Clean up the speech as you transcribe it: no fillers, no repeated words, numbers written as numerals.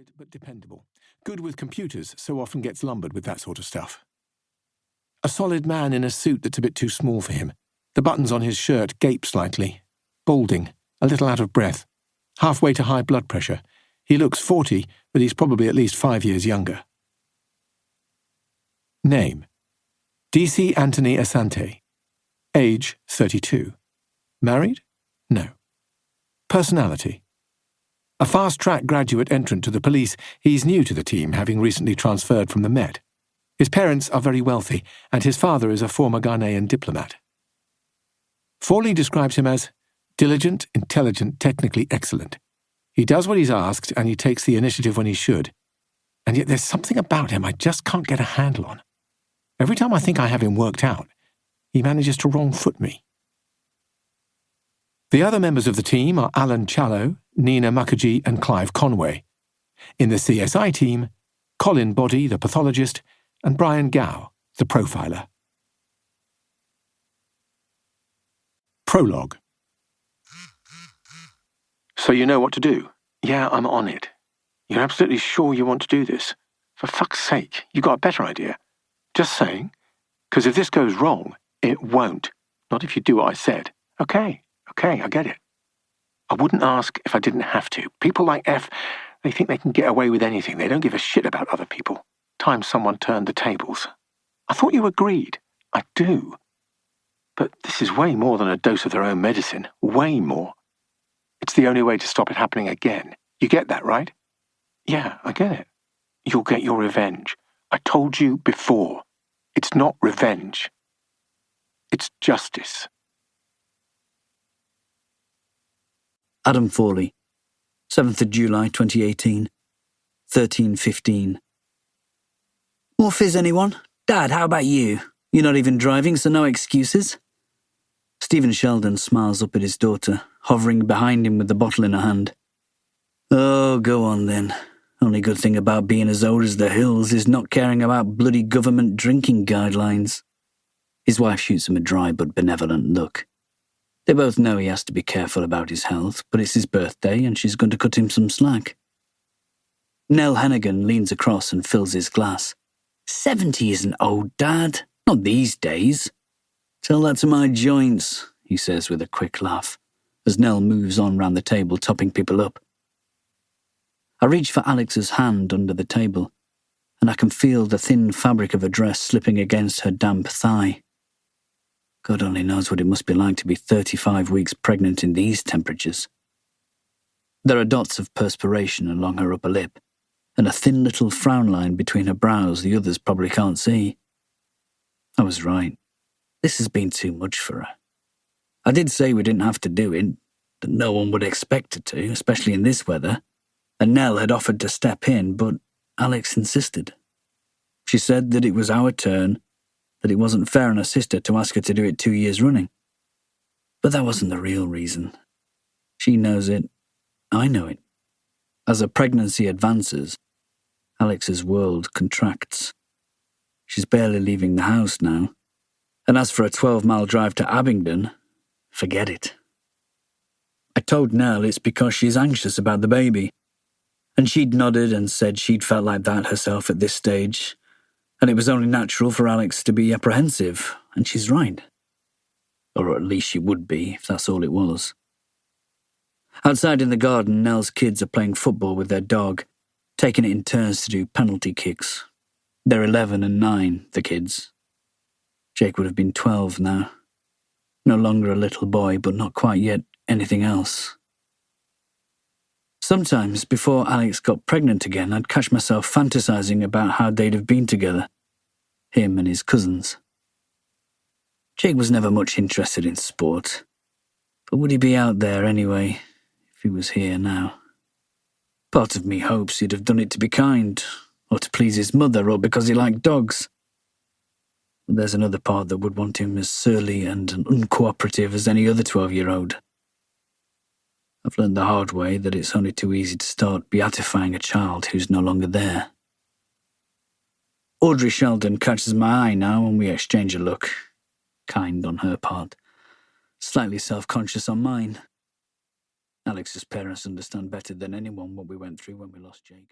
Solid but dependable. Good with computers, so often gets lumbered with that sort of stuff. A solid man in a suit that's a bit too small for him. The buttons on his shirt gape slightly. Balding, a little out of breath. Halfway to high blood pressure. He looks 40, but he's probably at least 5 years younger. Name: DC Anthony Asante. Age: 32. Married? No. Personality: a fast-track graduate entrant to the police, he's new to the team, having recently transferred from the Met. His parents are very wealthy, and his father is a former Ghanaian diplomat. Fawley describes him as diligent, intelligent, technically excellent. He does what he's asked, and he takes the initiative when he should. And yet there's something about him I just can't get a handle on. Every time I think I have him worked out, he manages to wrong-foot me. The other members of the team are Alan Challow, Nina Mukherjee and Clive Conway. In the CSI team, Colin Boddy, the pathologist, and Brian Gow, the profiler. Prologue. So you know what to do? Yeah, I'm on it. You're absolutely sure you want to do this? For fuck's sake, you got a better idea. Just saying. Because if this goes wrong, it won't. Not if you do what I said. Okay, I get it. I wouldn't ask if I didn't have to. People like F, they think they can get away with anything. They don't give a shit about other people. Time someone turned the tables. I thought you agreed. I do. But this is way more than a dose of their own medicine. Way more. It's the only way to stop it happening again. You get that, right? Yeah, I get it. You'll get your revenge. I told you before. It's not revenge. It's justice. Adam Fawley, 7th of July 2018, 13:15. More fizz, anyone? Dad, how about you? You're not even driving, so no excuses? Stephen Sheldon smiles up at his daughter, hovering behind him with the bottle in her hand. Oh, go on then. Only good thing about being as old as the hills is not caring about bloody government drinking guidelines. His wife shoots him a dry but benevolent look. They both know he has to be careful about his health, but it's his birthday and she's going to cut him some slack. Nell Hennigan leans across and fills his glass. 70 isn't old, Dad. Not these days. Tell that to my joints, he says with a quick laugh, as Nell moves on round the table, topping people up. I reach for Alex's hand under the table, and I can feel the thin fabric of her dress slipping against her damp thigh. God only knows what it must be like to be 35 weeks pregnant in these temperatures. There are dots of perspiration along her upper lip, and a thin little frown line between her brows the others probably can't see. I was right. This has been too much for her. I did say we didn't have to do it, that no one would expect her to, especially in this weather, and Nell had offered to step in, but Alex insisted. She said that it was our turn, that it wasn't fair on her sister to ask her to do it 2 years running. But that wasn't the real reason. She knows it. I know it. As her pregnancy advances, Alex's world contracts. She's barely leaving the house now. And as for a 12-mile drive to Abingdon, forget it. I told Nell it's because she's anxious about the baby. And she'd nodded and said she'd felt like that herself at this stage, and it was only natural for Alex to be apprehensive, and she's right. Or at least she would be, if that's all it was. Outside in the garden, Nell's kids are playing football with their dog, taking it in turns to do penalty kicks. They're 11 and 9, the kids. Jake would have been 12 now. No longer a little boy, but not quite yet anything else. Sometimes, before Alex got pregnant again, I'd catch myself fantasizing about how they'd have been together, him and his cousins. Jake was never much interested in sport, but would he be out there anyway, if he was here now? Part of me hopes he'd have done it to be kind, or to please his mother, or because he liked dogs. But there's another part that would want him as surly and uncooperative as any other 12-year-old. I've learned the hard way that it's only too easy to start beatifying a child who's no longer there. Audrey Sheldon catches my eye now and we exchange a look. Kind on her part, slightly self-conscious on mine. Alex's parents understand better than anyone what we went through when we lost Jake.